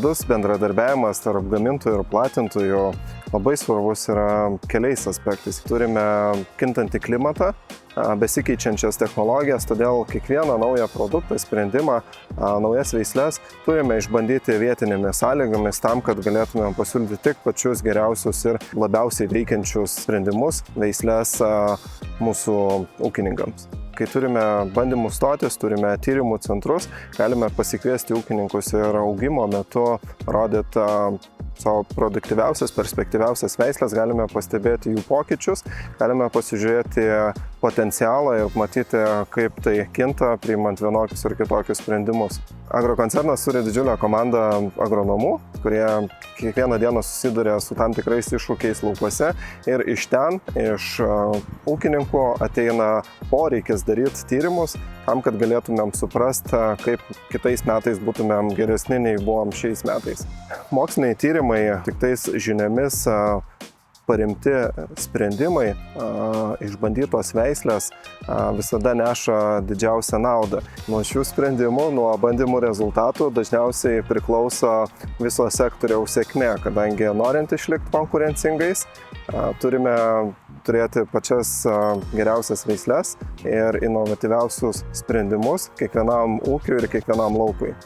glaudus bendradarbiavimas tarp gamintojų ir platintojų labai svarbus yra keliais aspektais. Turime kintantį klimatą, besikeičiančias technologijas, todėl kiekvieną naują produktą, sprendimą, naujas veisles turime išbandyti vietinėmis sąlygomis tam, kad galėtume pasiūlyti tik pačius geriausius ir labiausiai veikiančius sprendimus, veisles mūsų ūkininkams. Kai turime bandymų stotis, turime tyrimų centrus, galime pasikviesti ūkininkus ir augimo metu rodyti savo produktyviausias, perspektyviausias veislės, galime pastebėti jų pokyčius, galime pasižiūrėti potencialą ir matyti, kaip tai kinta, priimant vienokius ir kitokius sprendimus. Agrokoncernas turi didžiulę komandą agronomų, kurie kiekvieną dieną susiduria su tam tikrais iššūkiais laukuose ir iš ten, iš ūkininkų ateina poreikis daryti tyrimus tam, kad galėtumėm suprasti, kaip kitais metais būtumėm geresni nei buvom šiais metais. Moksliniai tyrimai tik tais žiniomis paremti sprendimai, išbandytos veislės visada neša didžiausią naudą. Nuo šių sprendimų, nuo bandymų rezultatų dažniausiai priklauso viso sektoriaus sėkmė, kadangi norint išlikti konkurencingais, turime turėti pačias geriausias veisles ir inovatyviausius sprendimus kiekvienam ūkiui ir kiekvienam laukui.